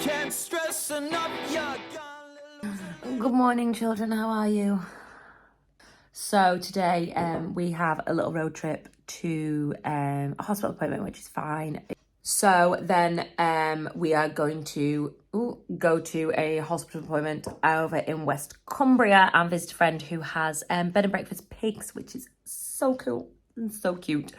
Can't stress enough, Good morning, children. How are you? So today we have a little road trip to a hospital appointment, which is fine. So then we are going to go to a hospital appointment over in West Cumbria and visit a friend who has bed and breakfast pigs, which is so cool and so cute.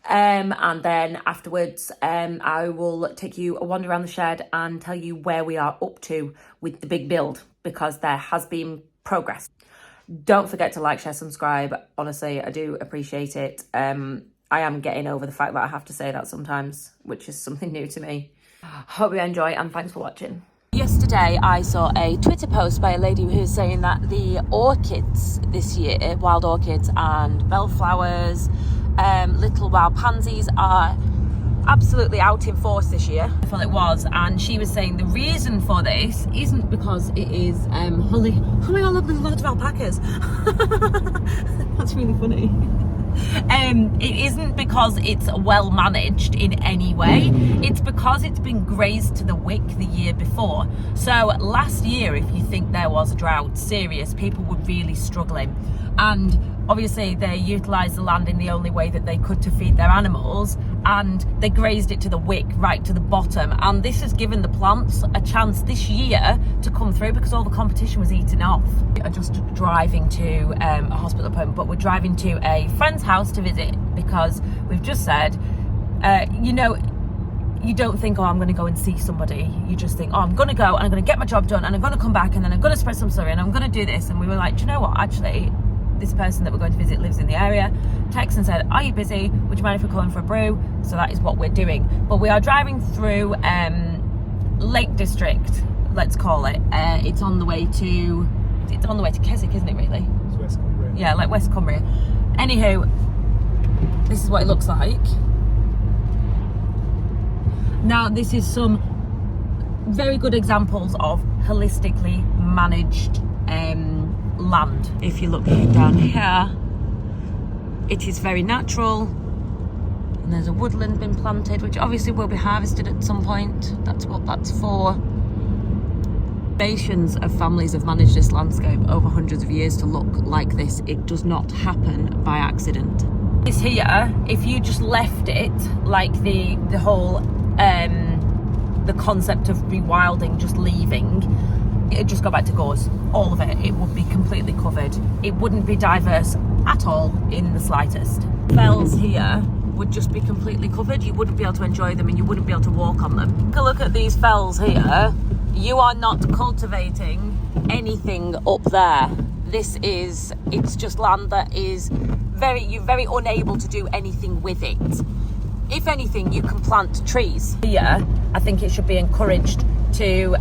And then afterwards, I will take you a wander around the shed and tell you where we are up to with the big build, because there has been progress. Don't forget to like, share, subscribe. Honestly, I do appreciate it. I am getting over the fact that I have to say that sometimes, which is something new to me. Hope you enjoy and thanks for watching. Yesterday, I saw a Twitter post by a lady who was saying that the orchids this year, wild orchids and bellflowers, little wild pansies are absolutely out in force this year. I thought it was, and she was saying the reason for this isn't because it is holly. Oh my god, look, there's loads of alpacas. That's really funny. It isn't because it's well managed in any way. It's because it's been grazed to the wick the year before. So last year, if you think there was a drought, serious, people were really struggling, and obviously they utilised the land in the only way that they could to feed their animals, and they grazed it to the wick right to the bottom, and this has given the plants a chance this year to come through because all the competition was eaten off. We are just driving to a hospital appointment, but we're driving to a friend's house to visit because we've just said, you know, you don't think, oh, I'm going to go and see somebody. You just think, oh, I'm going to go and I'm going to get my job done and I'm going to come back and then I'm going to spread some slurry and I'm going to do this. And we were like, do you know what, actually, this person that we're going to visit lives in the area. Texted and said, are you busy? Would you mind if we're calling for a brew? So that is what we're doing. But we are driving through Lake District, let's call it. It's on the way to Keswick, isn't it, really? It's West Cumbria. Yeah, like West Cumbria. Anywho, this is what it looks like. Now, this is some very good examples of holistically managed land. If you look down here, it is very natural, and there's a woodland been planted, which obviously will be harvested at some point. That's what that's for. Nations of families have managed this landscape over hundreds of years to look like this. It does not happen by accident. This here, if you just left it like the whole the concept of rewilding, just leaving, it'd just go back to gauze, all of it. It would be completely covered. It wouldn't be diverse at all in the slightest. Fells here would just be completely covered. You wouldn't be able to enjoy them and you wouldn't be able to walk on them. Take a look at these fells here. You are not cultivating anything up there. It's just land that is you're very unable to do anything with it. If anything, you can plant trees. Here, I think it should be encouraged to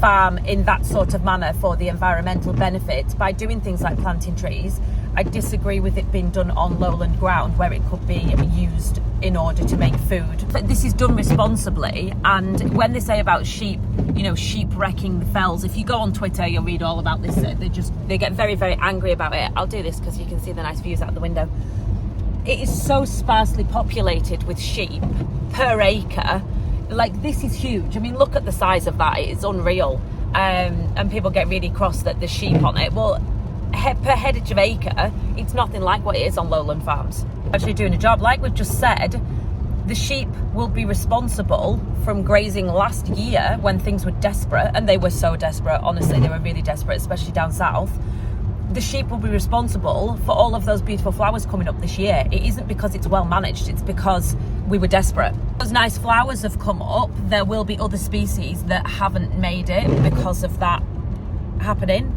farm in that sort of manner for the environmental benefit by doing things like planting trees. I disagree with it being done on lowland ground where it could be used in order to make food. But this is done responsibly, and when they say about sheep, you know, sheep wrecking the fells, if you go on Twitter, you'll read all about this. They get very, very angry about it. I'll do this because you can see the nice views out the window. It is so sparsely populated with sheep per acre. Like, this is huge. I mean, look at the size of that. It is unreal. And people get really cross that there's sheep on it. Well, per headage of acre, it's nothing like what it is on lowland farms. Actually doing a job, like we've just said, the sheep will be responsible from grazing last year when things were desperate, and they were so desperate, honestly, they were really desperate, especially down south. The sheep will be responsible for all of those beautiful flowers coming up this year. It isn't because it's well managed, it's because we were desperate. Those nice flowers have come up. There will be other species that haven't made it because of that happening.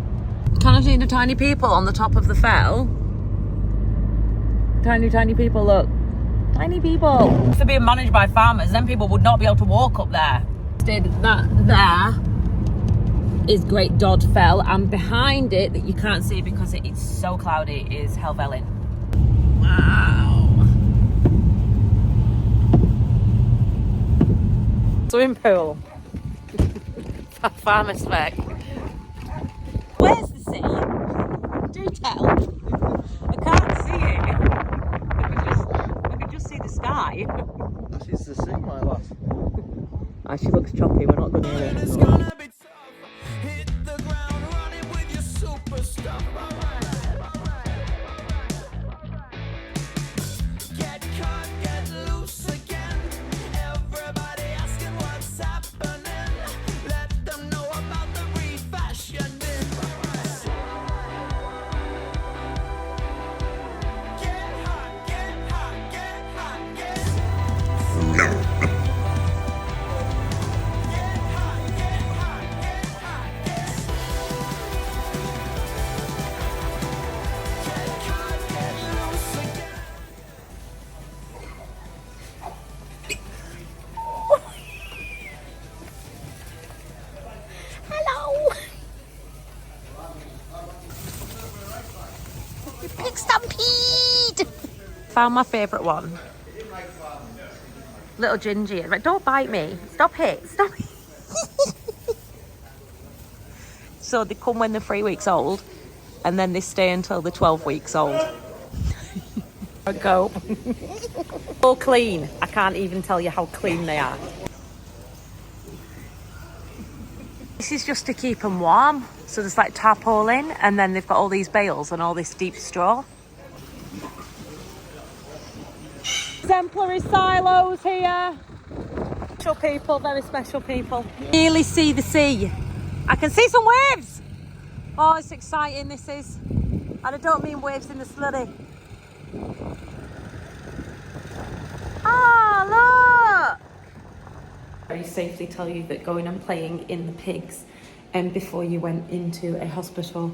Can I see the tiny people on the top of the fell? Tiny people, look. Tiny people. If they're being managed by farmers, then people would not be able to walk up there. That there is Great Dodd Fell, and behind it, that you can't see because it's so cloudy, is Helvellyn. Wow. Swimming pool. Farmer spec. Where's the sea? Do tell. I can't see it. I can just see the sky. That is the sea, my love. She looks choppy, we're not going to hear it. Hit the ground running with your super stuff. Get caught, get loose again. Everybody asking what's happening. Let them know about the refashioning. Get hot, get hot, get hot, get hot. Pig stampede! Found my favourite one. Little Gingy. Right, don't bite me. Stop it. Stop it. So they come when they're 3 weeks old, and then they stay until they're 12 weeks old. Go. So clean. I can't even tell you how clean they are. This is just to keep them warm. So there's like tarpaulin, and then they've got all these bales and all this deep straw. Exemplary silos here. Special people, very special people. Nearly see the sea. I can see some waves. Oh, it's exciting, this is. And I don't mean waves in the slurry. Ah, look! Very safely tell you that going and playing in the pigs before you went into a hospital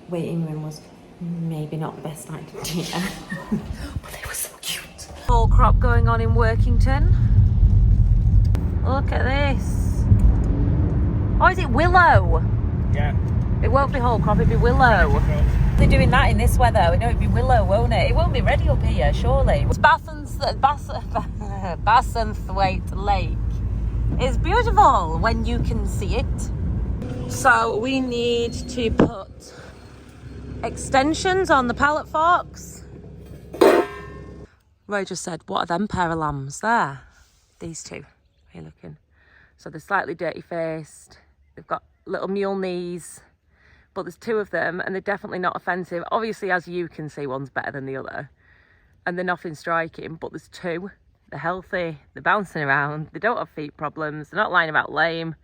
waiting room was maybe not the best idea. But they were so cute. Full crop going on in Workington. Look at this. Oh, is it willow? Yeah. It won't be whole crop, it'll be willow. They're doing that in this weather. I know it'd be willow, won't it? It won't be ready up here, surely. Bassenthwaite Lake is beautiful when you can see it. So we need to put extensions on the pallet forks. Roy just said, what are them pair of lambs there? These two. Are you looking? So they're slightly dirty faced. They've got little mule knees, but there's two of them and they're definitely not offensive. Obviously, as you can see, one's better than the other. And they're nothing striking, but there's two. They're healthy, they're bouncing around, they don't have feet problems, they're not lying about lame.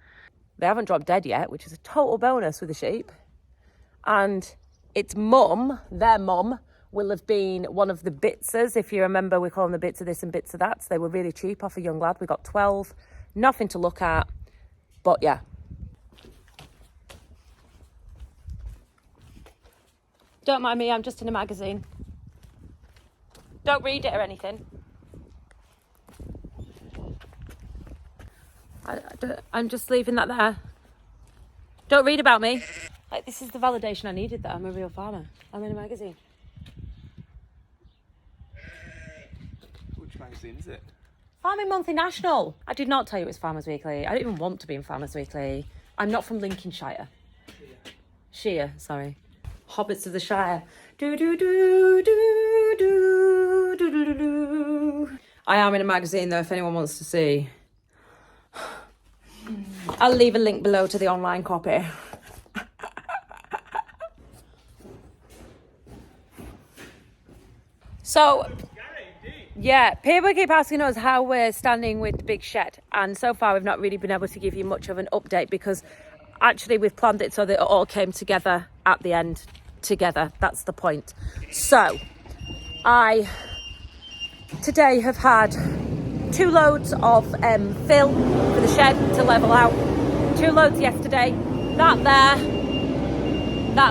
They haven't dropped dead yet, which is a total bonus with the sheep. And its mum, their mum, will have been one of the bitsers. If you remember, we call them the bits of this and bits of that. So they were really cheap off a young lad. We got 12, nothing to look at, but yeah. Don't mind me, I'm just in a magazine. Don't read it or anything. I'm just leaving that there. Don't read about me. Like, this is the validation I needed that I'm a real farmer. I'm in a magazine. Which magazine is it? Farming Monthly National. I did not tell you it was Farmers Weekly. I don't even want to be in Farmers Weekly. I'm not from Lincolnshire. Shire, sorry. Hobbits of the Shire. Do do do do do do do do. I am in a magazine though, if anyone wants to see. I'll leave a link below to the online copy. So, yeah, people keep asking us how we're standing with the big shed, and so far we've not really been able to give you much of an update because actually we've planned it so that it all came together at the end together. That's the point. So, I today have had 2 loads of fill for the shed to level out. 2 loads yesterday. That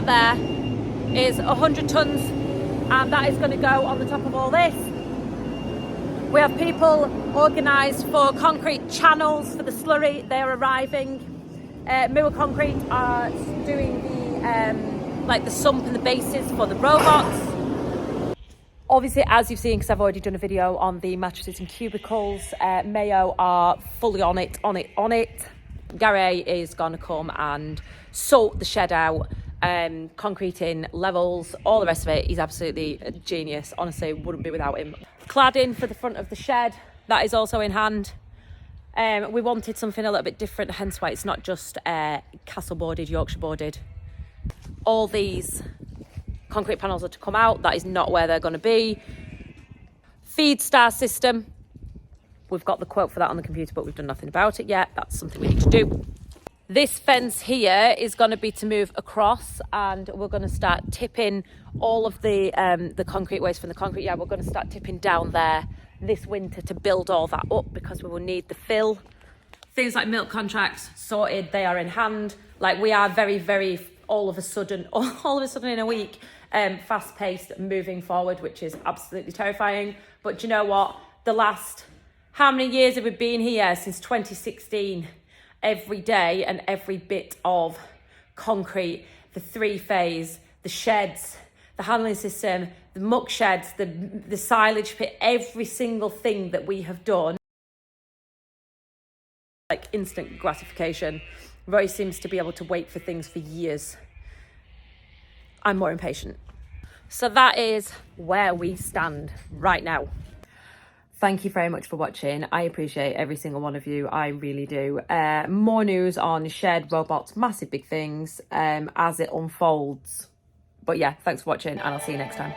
there is 100 tonnes, and that is going to go on the top of all this. We have people organised for concrete channels for the slurry. They're arriving. Mirror Concrete are doing the like the sump and the bases for the robots. Obviously, as you've seen, because I've already done a video on the mattresses and cubicles, Mayo are fully on it. Gary is going to come and sort the shed out, concrete in levels, all the rest of it. He's absolutely a genius. Honestly, wouldn't be without him. Cladding for the front of the shed, that is also in hand. We wanted something a little bit different, hence why it's not just castle boarded, Yorkshire boarded. All these concrete panels are to come out. That is not where they're going to be. Feed star system. We've got the quote for that on the computer, but we've done nothing about it yet. That's something we need to do. This fence here is going to be to move across, and we're going to start tipping all of the concrete waste from the concrete yard. We're going to start tipping down there this winter to build all that up, because we will need the fill. Things like milk contracts sorted, they are in hand. Like, we are very, very all of a sudden in a week, fast paced moving forward, which is absolutely terrifying. But do you know what? The last, how many years have we been here? Since 2016. Every day and every bit of concrete, the 3-phase, the sheds, the handling system, the muck sheds, the silage pit, every single thing that we have done, like instant gratification. Roy seems to be able to wait for things for years. I'm more impatient. So that is where we stand right now. Thank you very much for watching. I appreciate every single one of you. I really do. More news on shed, robots, massive big things as it unfolds. But yeah, thanks for watching, and I'll see you next time.